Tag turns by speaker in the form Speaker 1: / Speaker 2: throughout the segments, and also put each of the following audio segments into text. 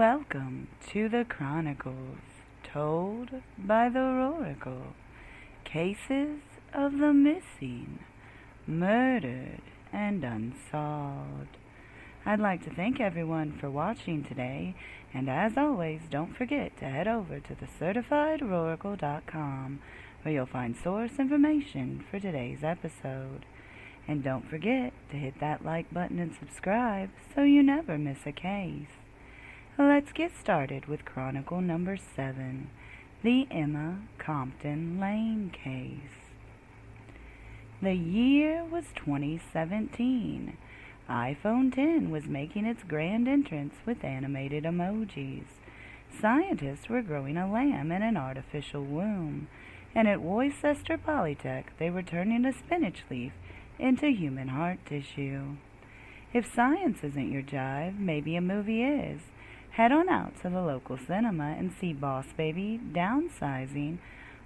Speaker 1: Welcome to the Chronicles, told by the Chronikle. Cases of the missing, murdered, and unsolved. I'd like to thank everyone for watching today, and as always, don't forget to head over to thecertifiedchronikle.com where you'll find source information for today's episode. And don't forget to hit that like button and subscribe so you never miss a case. Let's get started with Chronikle number 7, the Emma Compton Layne Case. The year was 2017. iPhone 10 was making its grand entrance with animated emojis. Scientists were growing a lamb in an artificial womb, and at Worcester Polytech they were turning a spinach leaf into human heart tissue. If science isn't your jive, maybe a movie is. Head on out to the local cinema and see Boss Baby Downsizing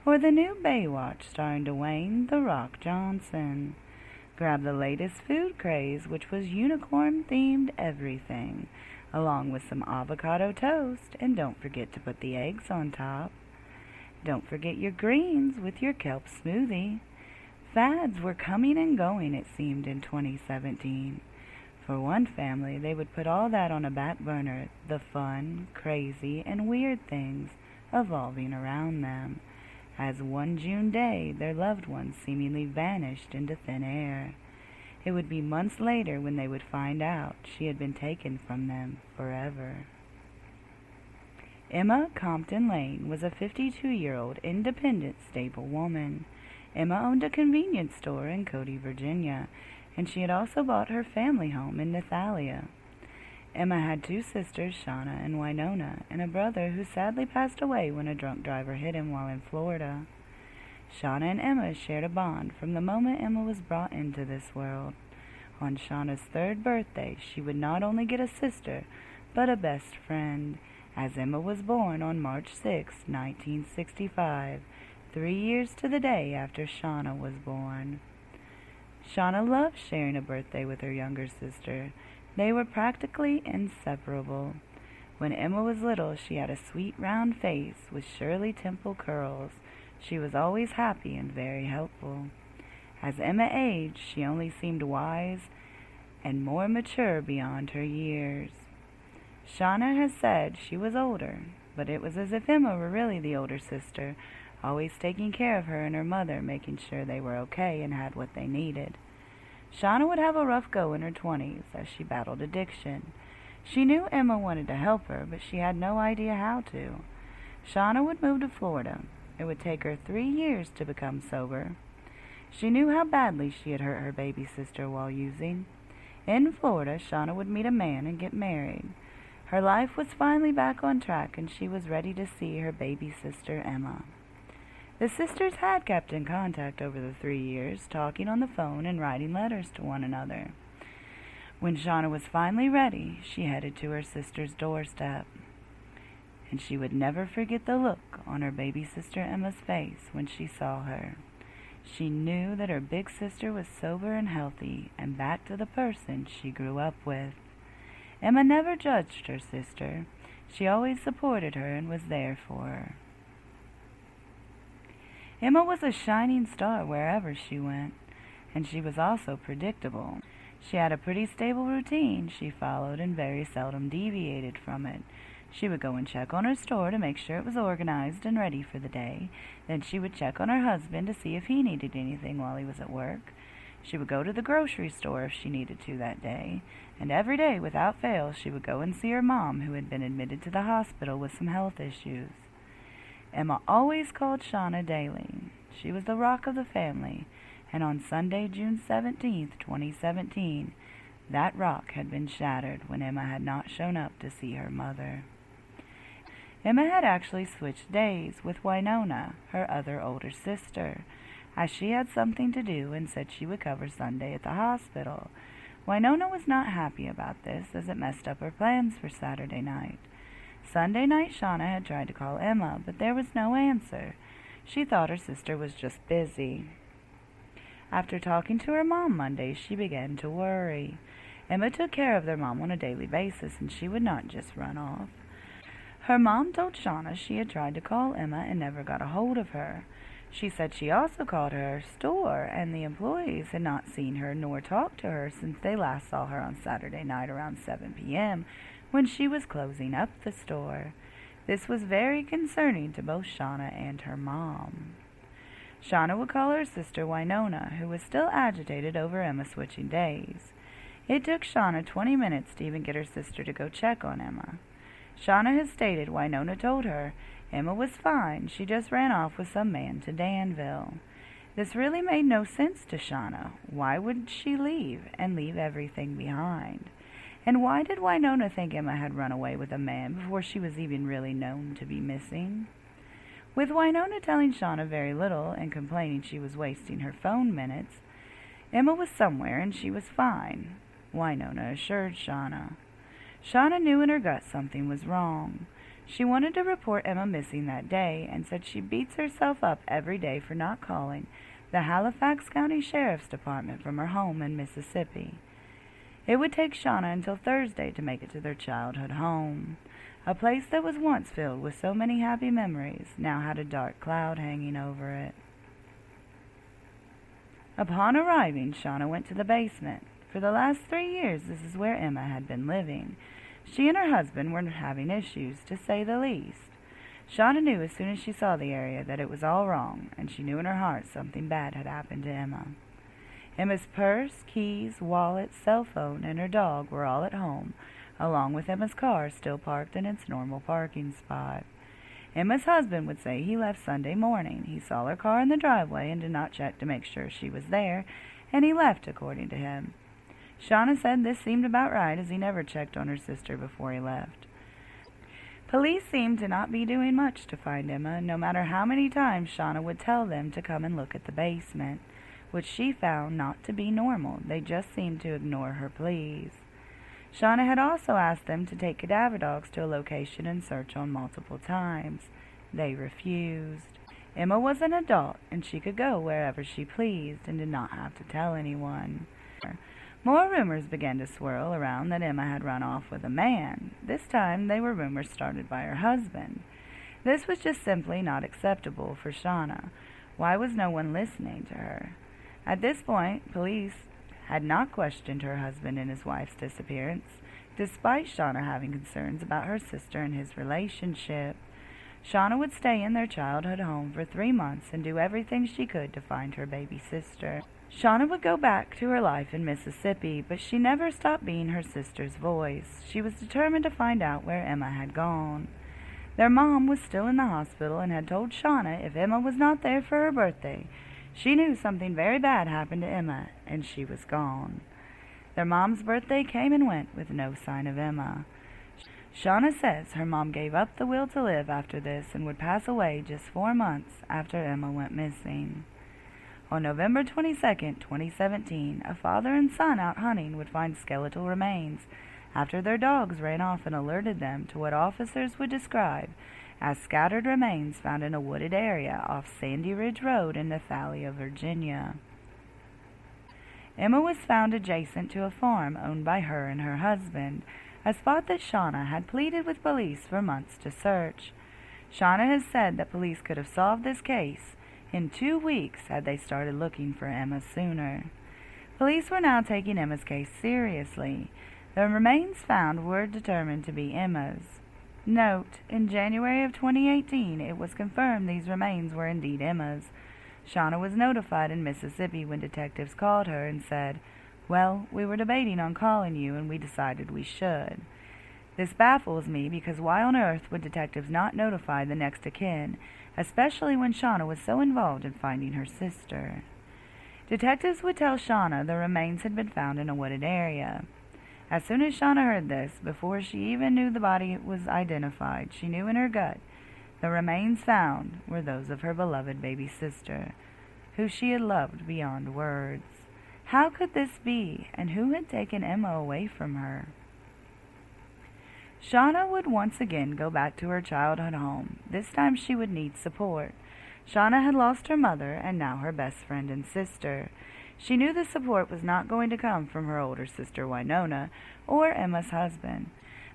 Speaker 1: or the new Baywatch starring Dwayne "The Rock" Johnson. Grab the latest food craze, which was unicorn-themed everything, along with some avocado toast, and don't forget to put the eggs on top. Don't forget your greens with your kelp smoothie. Fads were coming and going, it seemed, in 2017. For one family, they would put all that on a back burner, the fun, crazy, and weird things evolving around them, as one June day their loved one seemingly vanished into thin air. It would be months later when they would find out she had been taken from them forever. Emma Compton Layne was a 52-year-old independent, stable woman. Emma owned a convenience store in Cody, Virginia, and she had also bought her family home in Nathalia. Emma had two sisters, Shauna and Winona, and a brother who sadly passed away when a drunk driver hit him while in Florida. Shauna and Emma shared a bond from the moment Emma was brought into this world. On Shauna's 3rd birthday, she would not only get a sister, but a best friend, as Emma was born on March 6, 1965, 3 years to the day after Shauna was born. Shauna loved sharing a birthday with her younger sister. They were practically inseparable. When Emma was little, she had a sweet round face with Shirley Temple curls. She was always happy and very helpful. As Emma aged, she only seemed wise and more mature beyond her years. Shauna has said she was older, but it was as if Emma were really the older sister, always taking care of her and her mother, making sure they were okay and had what they needed. Shauna would have a rough go in her 20s as she battled addiction. She knew Emma wanted to help her, but she had no idea how to. Shauna would move to Florida. It would take her 3 years to become sober. She knew how badly she had hurt her baby sister while using. In Florida, Shauna would meet a man and get married. Her life was finally back on track, and she was ready to see her baby sister, Emma. The sisters had kept in contact over the 3 years, talking on the phone and writing letters to one another. When Shauna was finally ready, she headed to her sister's doorstep. And she would never forget the look on her baby sister Emma's face when she saw her. She knew that her big sister was sober and healthy and back to the person she grew up with. Emma never judged her sister. She always supported her and was there for her. Emma was a shining star wherever she went, and she was also predictable. She had a pretty stable routine she followed and very seldom deviated from it. She would go and check on her store to make sure it was organized and ready for the day. Then she would check on her husband to see if he needed anything while he was at work. She would go to the grocery store if she needed to that day, and every day without fail she would go and see her mom, who had been admitted to the hospital with some health issues. Emma always called Shauna daily. She was the rock of the family, and on Sunday, June 17, 2017, that rock had been shattered when Emma had not shown up to see her mother. Emma had actually switched days with Winona, her other older sister, as she had something to do and said she would cover Sunday at the hospital. Winona was not happy about this, as it messed up her plans for Saturday night. Sunday night, Shauna had tried to call Emma, but there was no answer. She thought her sister was just busy. After talking to her mom Monday, she began to worry. Emma took care of their mom on a daily basis, and she would not just run off. Her mom told Shauna she had tried to call Emma and never got a hold of her. She said she also called her store, and the employees had not seen her nor talked to her since they last saw her on Saturday night around 7 p.m. when she was closing up the store. This was very concerning to both Shauna and her mom. Shauna would call her sister Wynonna, who was still agitated over Emma switching days. It took Shauna 20 minutes to even get her sister to go check on Emma. Shauna has stated Wynonna told her Emma was fine, she just ran off with some man to Danville. This really made no sense to Shauna. Why would she leave and leave everything behind? And why did Wynonna think Emma had run away with a man before she was even really known to be missing? With Wynonna telling Shauna very little and complaining she was wasting her phone minutes, Emma was somewhere and she was fine, Wynonna assured Shauna. Shauna knew in her gut something was wrong. She wanted to report Emma missing that day and said she beats herself up every day for not calling the Halifax County Sheriff's Department from her home in Mississippi. It would take Shauna until Thursday to make it to their childhood home. A place that was once filled with so many happy memories now had a dark cloud hanging over it. Upon arriving, Shauna went to the basement. For the last 3 years, this is where Emma had been living. She and her husband were having issues, to say the least. Shauna knew as soon as she saw the area that it was all wrong, and she knew in her heart something bad had happened to Emma. Emma's purse, keys, wallet, cell phone, and her dog were all at home, along with Emma's car still parked in its normal parking spot. Emma's husband would say he left Sunday morning. He saw her car in the driveway and did not check to make sure she was there, and he left, according to him. Shauna said this seemed about right, as he never checked on her sister before he left. Police seemed to not be doing much to find Emma, no matter how many times Shauna would tell them to come and look at the basement, which she found not to be normal. They just seemed to ignore her pleas. Shauna had also asked them to take cadaver dogs to a location and search on multiple times. They refused. Emma was an adult, and she could go wherever she pleased and did not have to tell anyone. More rumors began to swirl around that Emma had run off with a man. This time they were rumors started by her husband. This was just simply not acceptable for Shauna. Why was no one listening to her? At this point, police had not questioned her husband and his wife's disappearance, despite Shauna having concerns about her sister and his relationship. Shauna would stay in their childhood home for 3 months and do everything she could to find her baby sister. Shauna would go back to her life in Mississippi, but she never stopped being her sister's voice. She was determined to find out where Emma had gone. Their mom was still in the hospital and had told Shauna if Emma was not there for her birthday, she knew something very bad happened to Emma, and she was gone. Their mom's birthday came and went with no sign of Emma. Shauna says her mom gave up the will to live after this and would pass away just 4 months after Emma went missing. On November 22, 2017, a father and son out hunting would find skeletal remains after their dogs ran off and alerted them to what officers would describe as scattered remains found in a wooded area off Sandy Ridge Road in Nathalia, Virginia. Emma was found adjacent to a farm owned by her and her husband, a spot that Shauna had pleaded with police for months to search. Shauna has said that police could have solved this case in 2 weeks had they started looking for Emma sooner. Police were now taking Emma's case seriously. The remains found were determined to be Emma's. Note, in January of 2018, it was confirmed these remains were indeed Emma's. Shauna was notified in Mississippi when detectives called her and said, "Well, we were debating on calling you and we decided we should." This baffles me because why on earth would detectives not notify the next of kin, especially when Shauna was so involved in finding her sister? Detectives would tell Shauna the remains had been found in a wooded area. As soon as Shauna heard this, before she even knew the body was identified, she knew in her gut the remains found were those of her beloved baby sister, who she had loved beyond words. How could this be, and who had taken Emma away from her? Shauna would once again go back to her childhood home. This time she would need support. Shauna had lost her mother and now her best friend and sister. She knew the support was not going to come from her older sister Wynonna or Emma's husband.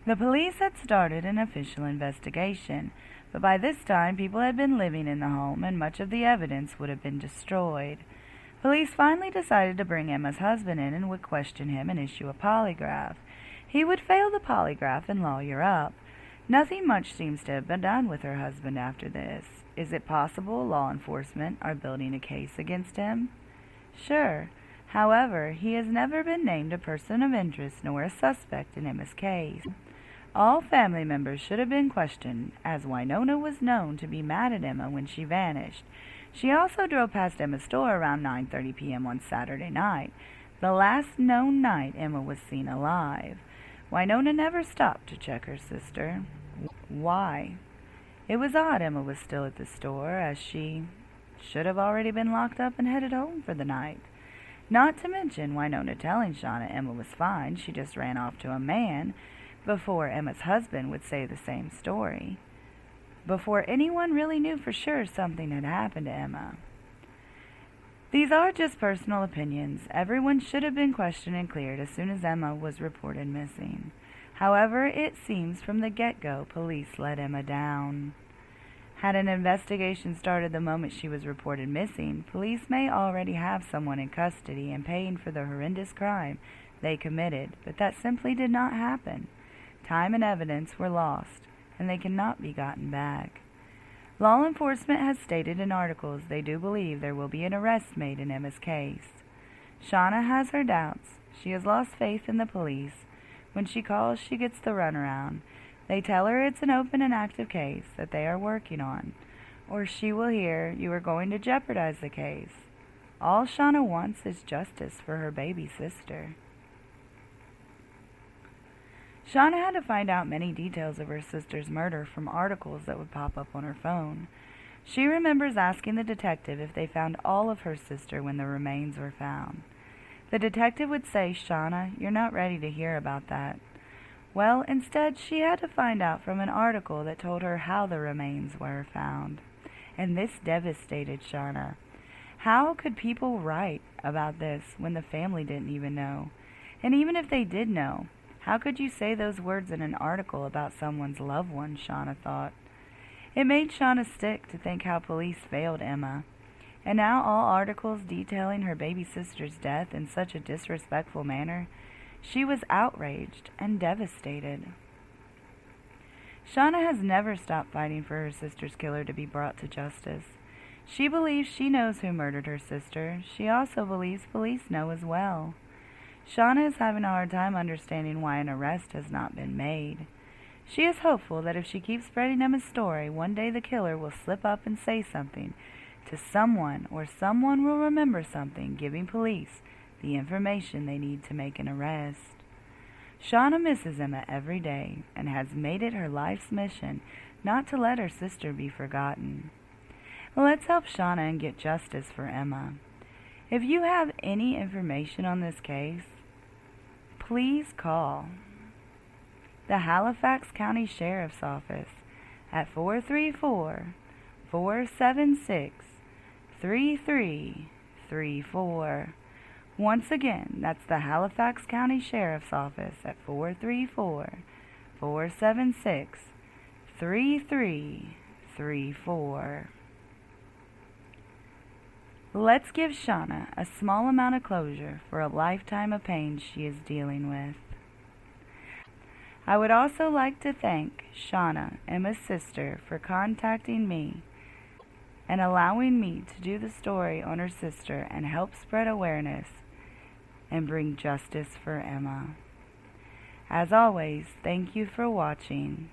Speaker 1: The police had started an official investigation, but by this time people had been living in the home and much of the evidence would have been destroyed. Police finally decided to bring Emma's husband in and would question him and issue a polygraph. He would fail the polygraph and lawyer up. Nothing much seems to have been done with her husband after this. Is it possible law enforcement are building a case against him? Sure. However, he has never been named a person of interest nor a suspect in Emma's case. All family members should have been questioned, as Wynonna was known to be mad at Emma when she vanished. She also drove past Emma's store around 9:30 p.m. on Saturday night, the last known night Emma was seen alive. Wynonna never stopped to check her sister. Why? It was odd Emma was still at the store, as she should have already been locked up and headed home for the night. Not to mention Wynonna telling Shauna Emma was fine, she just ran off to a man, before Emma's husband would say the same story. Before anyone really knew for sure something had happened to Emma. These are just personal opinions. Everyone should have been questioned and cleared as soon as Emma was reported missing. However, it seems from the get-go police let Emma down. Had an investigation started the moment she was reported missing, police may already have someone in custody and paying for the horrendous crime they committed, but that simply did not happen. Time and evidence were lost, and they cannot be gotten back. Law enforcement has stated in articles they do believe there will be an arrest made in Emma's case. Shauna has her doubts. She has lost faith in the police. When she calls, she gets the runaround. They tell her it's an open and active case that they are working on, or she will hear you are going to jeopardize the case. All Shauna wants is justice for her baby sister. Shauna had to find out many details of her sister's murder from articles that would pop up on her phone. She remembers asking the detective if they found all of her sister when the remains were found. The detective would say, "Shauna, you're not ready to hear about that." Well, instead, she had to find out from an article that told her how the remains were found. And this devastated Shauna. How could people write about this when the family didn't even know? And even if they did know, how could you say those words in an article about someone's loved one, Shauna thought. It made Shauna sick to think how police failed Emma. And now all articles detailing her baby sister's death in such a disrespectful manner. She was outraged and devastated. Shauna has never stopped fighting for her sister's killer to be brought to justice. She believes she knows who murdered her sister. She also believes police know as well. Shauna is having a hard time understanding why an arrest has not been made. She is hopeful that if she keeps spreading Emma's story, one day the killer will slip up and say something to someone, or someone will remember something, giving police the information they need to make an arrest. Shauna misses Emma every day and has made it her life's mission not to let her sister be forgotten. Let's help Shauna and get justice for Emma. If you have any information on this case, please call the Halifax County Sheriff's Office at 434-476-3334. Once again, that's the Halifax County Sheriff's Office at 434-476-3334. Let's give Shauna a small amount of closure for a lifetime of pain she is dealing with. I would also like to thank Shauna, Emma's sister, for contacting me and allowing me to do the story on her sister and help spread awareness and bring justice for Emma. As always, thank you for watching.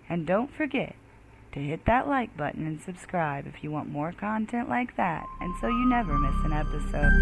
Speaker 1: And don't forget to hit that like button and subscribe if you want more content like that and so you never miss an episode.